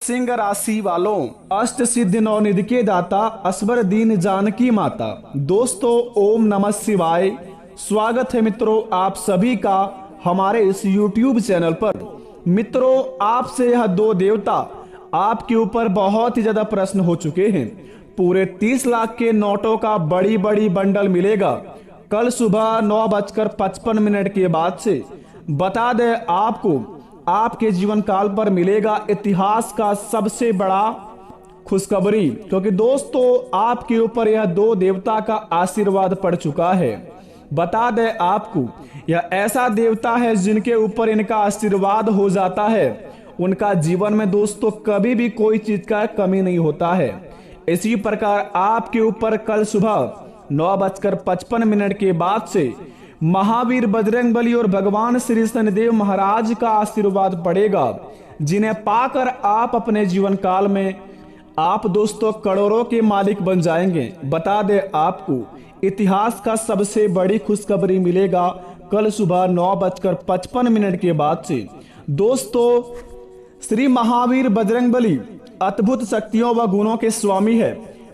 सिंह राशि वालों, अष्ट सिद्धि नवनिधि के दाता असबर दीन जानकी माता। दोस्तों, ओम नमः शिवाय। स्वागत है मित्रों आप सभी का हमारे इस YouTube चैनल पर। मित्रों, आपसे यह दो देवता आपके ऊपर बहुत ही ज्यादा प्रश्न हो चुके हैं। पूरे 30 लाख के नोटों का बड़ी बड़ी बंडल मिलेगा कल सुबह 9:55 के बाद से। बता दें आपको, आपके जीवन काल पर मिलेगा इतिहास का सबसे बड़ा खुशखबरी, क्योंकि दोस्तों आपके ऊपर यह दो देवता का आशीर्वाद पड़ चुका है। बता दें आपको, यह ऐसा देवता है जिनके ऊपर इनका आशीर्वाद हो जाता है, उनका जीवन में दोस्तों कभी भी कोई चीज का कमी नहीं होता है। इसी प्रकार आपके ऊपर कल सुबह 9:55 के बाद से महावीर बजरंगबली और भगवान श्री शनिदेव महाराज का आशीर्वाद पड़ेगा, जिन्हें पाकर आप अपने जीवन काल में आप दोस्तों करोड़ों के मालिक बन जाएंगे। बता दें आपको, इतिहास का सबसे बड़ी खुशखबरी मिलेगा कल सुबह 9:55 के बाद से। दोस्तों, श्री महावीर बजरंगबली अद्भुत शक्तियों व गुणों के स्वामी है।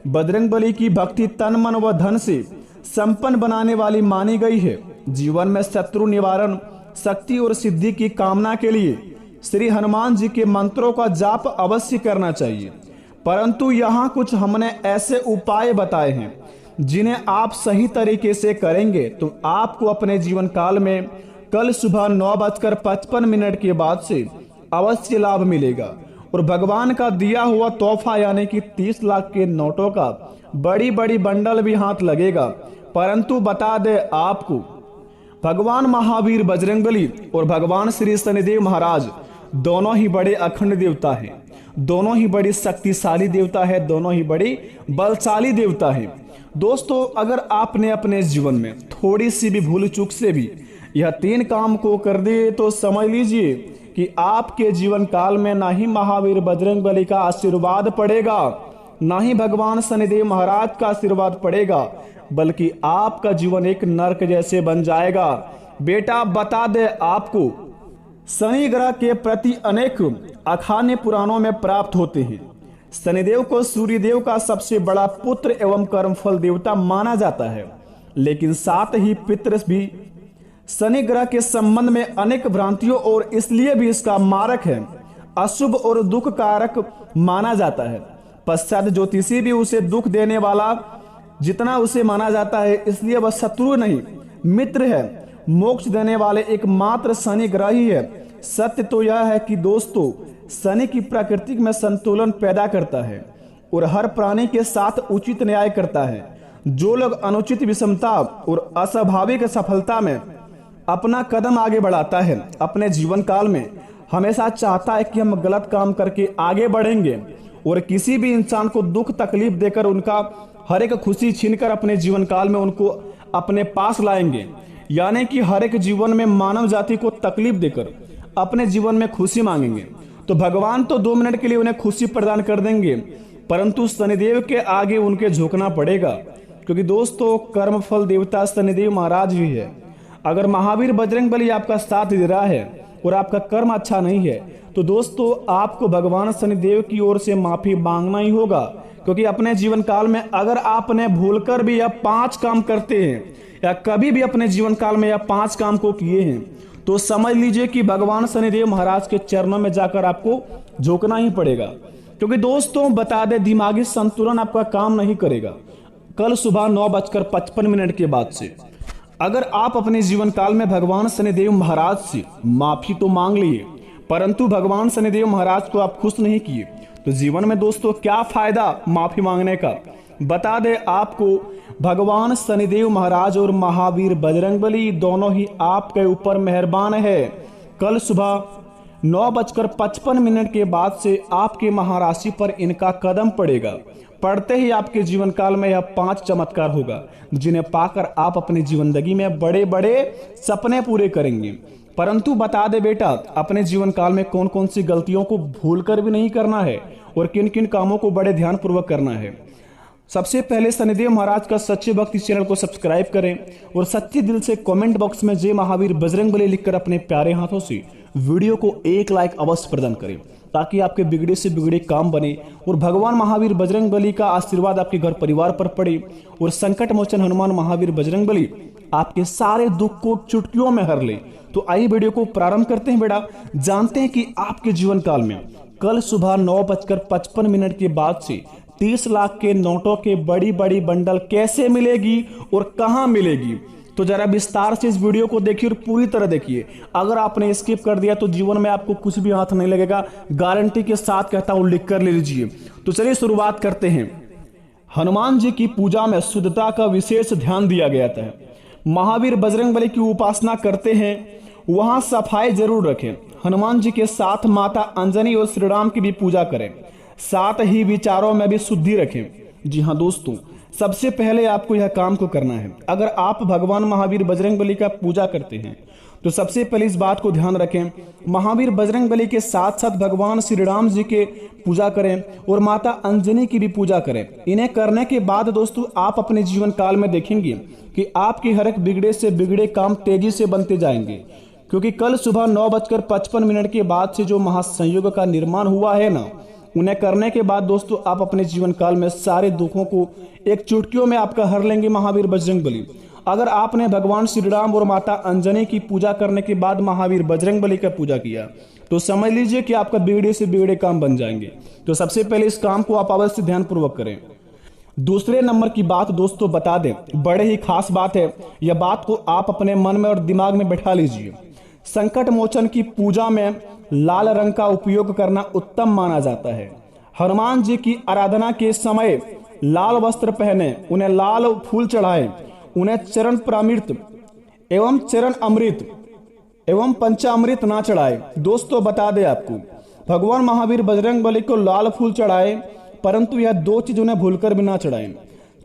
बजरंगबली की भक्ति तन मन व धन से संपन्न बनाने वाली मानी गई है। जीवन में शत्रु निवारण, शक्ति और सिद्धि की कामना के लिए श्री हनुमान जी के मंत्रों का जाप अवश्य करना चाहिए। परंतु यहाँ कुछ हमने ऐसे उपाय बताए हैं जिन्हें आप सही तरीके से करेंगे तो आपको अपने जीवन काल में कल सुबह 9:55 के बाद से अवश्य लाभ मिलेगा और भगवान का दिया हुआ तोहफा यानी कि 30 लाख के नोटों का बड़ी बड़ी बंडल भी हाथ लगेगा। परंतु बता दे आपको, भगवान महावीर बजरंगबली और भगवान श्री शनिदेव महाराज दोनों ही बड़े अखंड देवता हैं, दोनों ही बड़ी शक्तिशाली देवता है, दोनों ही बड़ी बलशाली देवता है। दोस्तों, अगर आपने अपने जीवन में थोड़ी सी भी भूल चूक से भी यह 3 काम को कर दिए तो समझ लीजिए कि आपके जीवन काल में ना ही महावीर बजरंगबली का आशीर्वाद पड़ेगा, ना ही भगवान शनिदेव महाराज का आशीर्वाद पड़ेगा, बल्कि आपका जीवन एक नरक जैसे बन जाएगा। बेटा, बता दे आपको, शनि ग्रह के प्रति अनेक अखाने पुराणों में प्राप्त होते हैं। शनिदेव को सूर्यदेव का सबसे बड़ा पुत्र एवं कर्मफल देवता माना जाता है, लेकिन साथ ही पितृ भी शनि ग्रह के संबंध में अनेक भ्रांतियों और इसलिए भी इसका मारक है, अशुभ और दुख कारक माना जाता है। पश्चात ज्योतिषी भी उसे दुख देने वाला जितना उसे माना जाता है, इसलिए वह शत्रु नहीं मित्र है। मोक्ष देने वाले एकमात्र शनि ग्रह ही है। सत्य तो यह है कि दोस्तों, शनि की प्रकृति में संतुलन पैदा करता है और हर प्राणी के साथ उचित न्याय करता है। जो लोग अनुचित विषमता और अस्वाभाविक सफलता में अपना कदम आगे बढ़ाता है, अपने जीवन काल में हमेशा चाहता है कि हम गलत काम करके आगे बढ़ेंगे और किसी भी इंसान को दुख तकलीफ देकर उनका हर एक खुशी छीनकर अपने जीवन काल में उनको अपने पास लाएंगे, यानी कि हर एक जीवन में मानव जाति को तकलीफ देकर अपने जीवन में खुशी मांगेंगे। तो भगवान तो 2 मिनट के लिए उन्हें खुशी प्रदान कर देंगे, परंतु शनिदेव के आगे उनके झुकना पड़ेगा, क्योंकि दोस्तों कर्मफल देवता शनिदेव महाराज भी है। अगर महावीर बजरंगबली आपका साथ दे रहा है और आपका कर्म अच्छा नहीं है तो दोस्तों आपको भगवान शनिदेव की ओर से माफी मांगना ही होगा, क्योंकि अपने जीवन काल में अगर आपने भूलकर भी यह 5 काम करते हैं या कभी भी अपने जीवन काल में यह 5 काम को किए हैं तो समझ लीजिए कि भगवान शनिदेव महाराज के चरणों में जाकर आपको झुकना ही पड़ेगा। क्योंकि दोस्तों बता दे, दिमागी संतुलन आपका काम नहीं करेगा कल सुबह 9:55 के बाद से। अगर आप अपने जीवन काल में भगवान शनिदेव महाराज से माफी तो मांग लिए, परंतु भगवान शनिदेव महाराज को आप खुश नहीं किए तो जीवन में दोस्तों क्या फायदा माफी मांगने का। बता दे आपको, भगवान शनिदेव महाराज और महावीर बजरंगबली दोनों ही आपके ऊपर मेहरबान है। कल सुबह 9:55 के बाद से आपके महाराशि पर इनका कदम पड़ेगा। पढ़ते ही आपके जीवन काल में यह 5 चमत्कार होगा, जिन्हें पाकर आप अपनी जिंदगी में बड़े बड़े सपने पूरे करेंगे। परंतु बता दे बेटा, अपने जीवन काल में कौन कौन सी गलतियों को भूलकर भी नहीं करना है और किन किन कामों को बड़े ध्यान पूर्वक करना है। सबसे पहले शनिदेव महाराज का सच्चे भक्त इस चैनल को सब्सक्राइब करें और सच्चे दिल से कमेंट बॉक्स में जय महावीर बजरंगबली लिखकर अपने प्यारे हाथों से वीडियो को 1 लाइक अवश्य प्रदान करें। ताकि आपके बिगड़े से बिगड़े काम बने और भगवान महावीर बजरंग बली का आशीर्वाद आपके घर परिवार पर पड़े और संकट मोचन हनुमान महावीर बजरंग बली आपके सारे दुख को चुटकियों में हर ले। तो आइए वीडियो को प्रारंभ करते हैं बेटा। जानते हैं कि आपके जीवन काल में कल सुबह 9:55 के बाद से 30 लाख के नोटों के बड़ी बड़ी बंडल कैसे मिलेगी और कहां मिलेगी, तो जरा विस्तार से इस वीडियो को देखिए और पूरी तरह देखिए। अगर आपने स्किप कर दिया तो जीवन में आपको कुछ भी हाथ नहीं लगेगा, गारंटी के साथ कहता हूं, लिख कर ले लीजिए। तो चलिए शुरुआत करते हैं। हनुमान जी की पूजा में शुद्धता का विशेष ध्यान दिया गया था। महावीर बजरंग बली की उपासना करते हैं वहां सफाई जरूर रखें। हनुमान जी के साथ माता अंजनी और श्री राम की भी पूजा करें, साथ ही विचारों में भी शुद्धि रखें। जी हाँ दोस्तों, सबसे पहले आपको यह काम को करना है। अगर आप भगवान महावीर बजरंग बली का पूजा करते हैं तो सबसे पहले इस बात को ध्यान रखें, महावीर बजरंग बली के साथ साथ भगवान श्री राम जी के पूजा करें और माता अंजनी की भी पूजा करें। इन्हें करने के बाद दोस्तों आप अपने जीवन काल में देखेंगे कि आपके हर एक बिगड़े से बिगड़े काम तेजी से बनते जाएंगे, क्योंकि कल सुबह 9:55 के बाद से जो महासंयोग का निर्माण हुआ है ना, उन्हें करने के बाद दोस्तों आप अपने जीवन काल में सारे दुखों को एक चुटकियों में आपका हर लेंगे महावीर बजरंग बली। अगर आपने भगवान श्री राम और माता अंजनी की पूजा करने के बाद महावीर बजरंग बली का पूजा किया तो समझ लीजिए कि आपका बिगड़े से बिगड़े काम बन जाएंगे। तो सबसे पहले इस काम को आप अवश्य ध्यान पूर्वक करें। दूसरे नंबर की बात दोस्तों बता दें, बड़े ही खास बात है, यह बात को आप अपने मन में और दिमाग में बैठा लीजिए। संकट मोचन की पूजा में लाल रंग का उपयोग करना उत्तम माना जाता है। हनुमान जी की आराधना के समय लाल वस्त्र पहने, उन्हें लाल फूल चढ़ाएं, उन्हें चरण प्रामृत एवं चरण अमृत एवं पंचामृत ना चढ़ाए। दोस्तों बता दें आपको, भगवान महावीर बजरंग बली को लाल फूल चढ़ाए, परंतु यह दो चीज उन्हें भूलकर भी ना चढ़ाएं,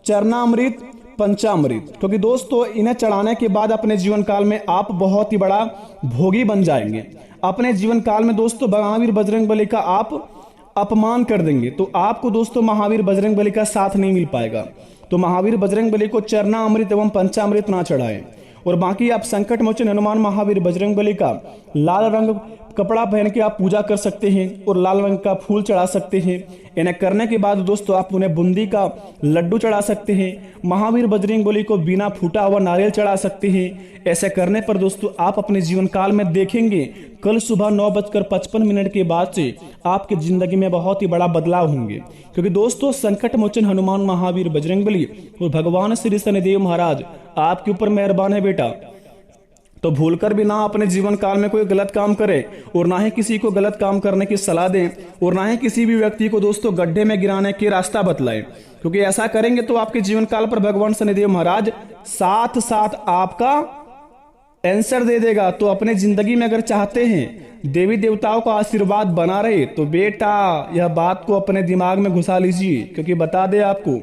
चरणामृत पंचामृत, क्योंकि दोस्तों इन्हें चढ़ाने के बाद अपने जीवन काल में आप बहुत ही बड़ा भोगी बन जाएंगे। अपने जीवन काल में दोस्तों महावीर बजरंग बली का आप अपमान कर देंगे तो आपको दोस्तों महावीर बजरंग बली का साथ नहीं मिल पाएगा। तो महावीर बजरंग बली को चरना अमृत एवं पंचामृत ना चढ़ाएं। और बाकी आप संकट मोचन हनुमान महावीर बजरंग बली का लाल रंग कपड़ा पहन के आप पूजा कर सकते हैं और लाल रंग का फूल चढ़ा सकते हैं। इन्हें करने के बाद दोस्तों आप उन्हें बूंदी का लड्डू चढ़ा सकते हैं। महावीर बजरंग बली को बिना फूटा हुआ नारियल चढ़ा सकते हैं। ऐसे करने पर दोस्तों आप अपने जीवन काल में देखेंगे कल सुबह 9:55 के बाद से आपकी जिंदगी में बहुत ही बड़ा बदलाव होंगे, क्योंकि दोस्तों संकट मोचन हनुमान महावीर बजरंग बली और भगवान श्री शनिदेव महाराज आपके ऊपर मेहरबान है बेटा। तो भूलकर भी ना अपने जीवन काल में कोई गलत काम करे और ना ही किसी को गलत काम करने की सलाह दें और ना ही किसी भी व्यक्ति को दोस्तों गड्ढे में गिराने के रास्ता बतलाएं, क्योंकि ऐसा करेंगे तो आपके जीवन काल पर भगवान शनिदेव महाराज साथ साथ आपका आंसर दे देगा। तो अपने जिंदगी में अगर चाहते हैं देवी देवताओं का आशीर्वाद बना रहे तो बेटा यह बात को अपने दिमाग में घुसा लीजिए, क्योंकि बता दे आपको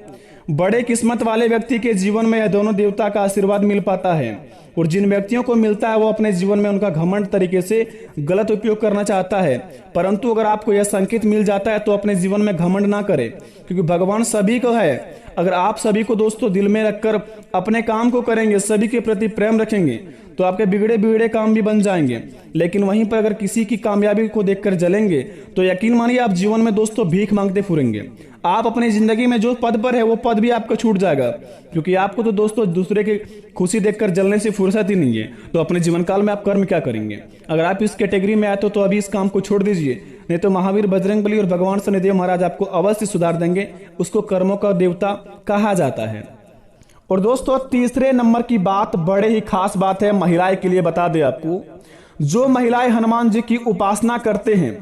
बड़े किस्मत वाले व्यक्ति के जीवन में यह दोनों देवता का आशीर्वाद मिल पाता है और जिन व्यक्तियों को मिलता है वो अपने जीवन में उनका घमंड तरीके से गलत उपयोग करना चाहता है। परंतु अगर आपको यह संकेत मिल जाता है तो अपने जीवन में घमंड ना करें, क्योंकि भगवान सभी को है। अगर आप सभी को दोस्तों दिल में रखकर अपने काम को करेंगे, सभी के प्रति प्रेम रखेंगे तो आपके बिगड़े बिगड़े काम भी बन जाएंगे। लेकिन वहीं पर अगर किसी की कामयाबी को देखकर जलेंगे तो यकीन मानिए आप जीवन में दोस्तों भीख मांगते फिरेंगे। आप अपनी जिंदगी में जो पद पर है वो पद भी आपका छूट जाएगा, क्योंकि आपको तो दोस्तों दूसरे की खुशी देखकर जलने से फुर्सत ही नहीं है। तो अपने जीवन काल में आप कर्म क्या करेंगे? अगर आप इस कैटेगरी में आए तो अभी इस काम को छोड़ दीजिए, नहीं तो महावीर बजरंग बली और भगवान शनिदेव महाराज आपको अवश्य सुधार देंगे। उसको कर्मों का देवता कहा जाता है। और दोस्तों तीसरे नंबर की बात बड़े ही खास बात है, महिलाएं के लिए बता दें आपको, जो महिलाएं हनुमान जी की उपासना करते हैं,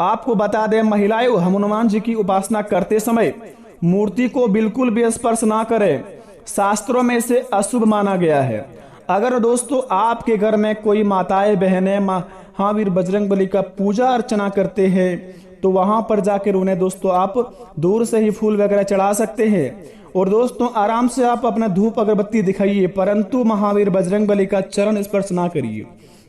आपको बता दें महिलाएं हनुमान जी की उपासना करते समय मूर्ति को बिल्कुल भी स्पर्श ना करें, शास्त्रों में इसे अशुभ माना गया है। अगर दोस्तों आपके घर में कोई माताएं बहनें महावीर बजरंग बली का पूजा अर्चना करते हैं तो वहां पर जाकर उन्हें दोस्तों आप दूर से ही फूल वगैरह चढ़ा सकते हैं और दोस्तों आराम से आप अपना धूप अगरबत्ती दिखाइए, परंतु महावीर बजरंग बली का चरण स्पर्श ना करिए,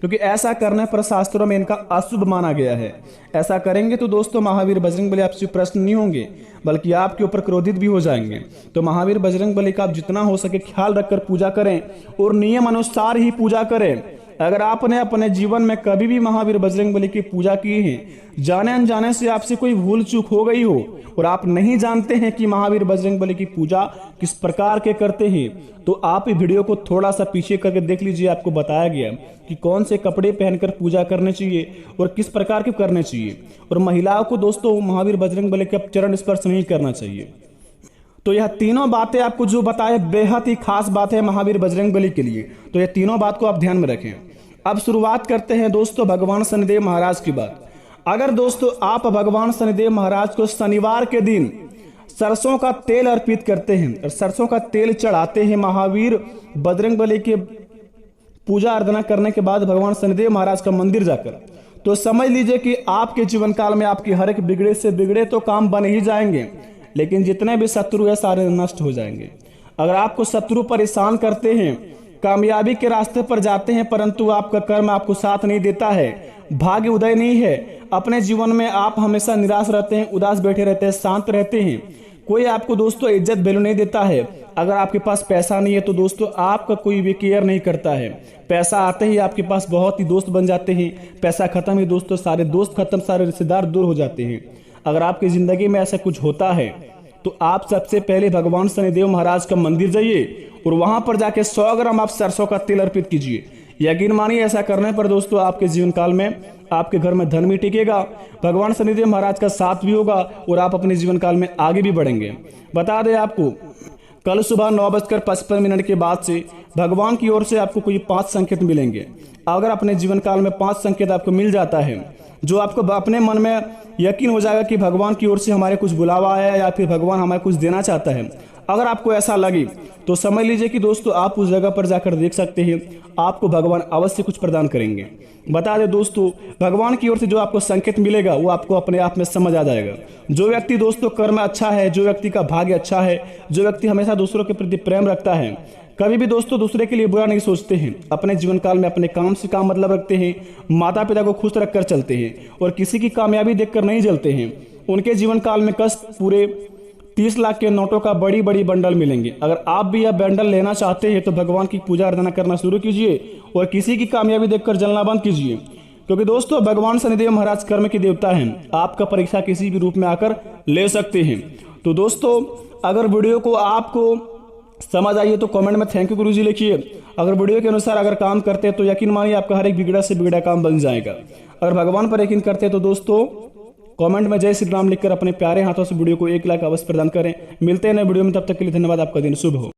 क्योंकि ऐसा करने पर शास्त्रों में इनका अशुभ माना गया है। ऐसा करेंगे तो दोस्तों महावीर बजरंग बली आपसे प्रसन्न नहीं होंगे, बल्कि आपके ऊपर क्रोधित भी हो जाएंगे। तो महावीर बजरंग बली का आप जितना हो सके ख्याल रखकर पूजा करें और नियम अनुसार ही पूजा करें। अगर आपने अपने जीवन में कभी भी महावीर बजरंगबली की पूजा की है, जाने अनजाने से आपसे कोई भूल चूक हो गई हो और आप नहीं जानते हैं कि महावीर बजरंगबली की पूजा किस प्रकार के करते हैं, तो आप इस वीडियो को थोड़ा सा पीछे करके देख लीजिए। आपको बताया गया कि कौन से कपड़े पहनकर पूजा करने चाहिए और किस प्रकार के करने चाहिए, और महिलाओं को दोस्तों महावीर बजरंगबली का चरण स्पर्श नहीं करना चाहिए। तो यह तीनों बातें आपको जो बताए बेहद ही खास बात है महावीर बजरंगबली के लिए, तो यह तीनों बात को आप ध्यान में रखें। अब शुरुआत करते हैं दोस्तों भगवान शनिदेव महाराज की बात। अगर दोस्तों आप भगवान शनिदेव महाराज को शनिवार के दिन सरसों का तेल अर्पित करते हैं और सरसों का तेल चढ़ाते हैं महावीर बजरंगबली के पूजा अर्चना करने के बाद भगवान शनिदेव महाराज का मंदिर जाकर, तो समझ लीजिए कि आपके जीवन काल में आपकी हर एक बिगड़े से बिगड़े तो काम बन ही जाएंगे, लेकिन जितने भी शत्रु है सारे नष्ट हो जाएंगे। अगर आपको शत्रु परेशान करते हैं, कामयाबी के रास्ते पर जाते हैं, परंतु आपका कर्म आपको साथ नहीं देता है, भाग्य उदय नहीं है, अपने जीवन में आप हमेशा निराश रहते हैं, उदास बैठे रहते हैं, शांत रहते हैं, कोई आपको दोस्तों इज्जत वैल्यू नहीं देता है, अगर आपके पास पैसा नहीं है तो दोस्तों आपका कोई भी केयर नहीं करता है, पैसा आते ही आपके पास बहुत ही दोस्त बन जाते हैं, पैसा खत्म ही दोस्तों सारे दोस्त खत्म, सारे रिश्तेदार दूर हो जाते हैं। अगर आपकी जिंदगी में ऐसा कुछ होता है तो आप सबसे पहले भगवान शनिदेव महाराज का मंदिर जाइए और वहां पर जाके 100 ग्राम आप सरसों का तेल अर्पित कीजिए। यकीन मानिए ऐसा करने पर दोस्तों आपके जीवन काल में आपके घर में धन भी टिकेगा, भगवान शनिदेव महाराज का साथ भी होगा और आप अपने जीवन काल में आगे भी बढ़ेंगे। बता दें आपको, कल सुबह 9:55 के बाद से भगवान की ओर से आपको कोई 5 संकेत मिलेंगे। अगर अपने जीवन काल में 5 संकेत आपको मिल जाता है, जो आपको अपने मन में यकीन हो जाएगा कि भगवान की ओर से हमारे कुछ बुलावा आया या फिर भगवान हमें कुछ देना चाहता है, अगर आपको ऐसा लगे तो समझ लीजिए कि दोस्तों आप उस जगह पर जाकर देख सकते हैं, आपको भगवान अवश्य कुछ प्रदान करेंगे। बता दें दोस्तों, भगवान की ओर से जो आपको संकेत मिलेगा वो आपको अपने आप में समझ आ जाएगा। जो व्यक्ति दोस्तों कर्म अच्छा है, जो व्यक्ति का भाग्य अच्छा है, जो व्यक्ति हमेशा दूसरों के प्रति प्रेम रखता है, कभी भी दोस्तों दूसरे के लिए बुरा नहीं सोचते हैं, अपने जीवन काल में अपने काम से काम मतलब रखते हैं, माता पिता को खुश रखकर चलते हैं और किसी की कामयाबी देखकर नहीं जलते हैं, उनके जीवन काल में कष्ट पूरे 30 लाख के नोटों का बड़ी बड़ी बंडल मिलेंगे। अगर आप भी यह बंडल लेना चाहते हैं तो भगवान की पूजा अर्चना करना शुरू कीजिए और किसी की कामयाबी देखकर जलना बंद कीजिए, क्योंकि दोस्तों भगवान शनिदेव महाराज कर्म के देवता हैं, आपका परीक्षा किसी भी रूप में आकर ले सकते हैं। तो दोस्तों अगर वीडियो को आपको समझ आइए तो कमेंट में थैंक यू गुरुजी लिखिए। अगर वीडियो के अनुसार अगर काम करते हैं तो यकीन मानिए आपका हर एक बिगड़ा से बिगड़ा काम बन जाएगा। अगर भगवान पर यकीन करते हैं तो दोस्तों कमेंट में जय श्री राम लिखकर अपने प्यारे हाथों से वीडियो को 1 लाख अवश्य प्रदान करें। मिलते हैं नए वीडियो में, तब तक के लिए धन्यवाद। आपका दिन शुभ हो।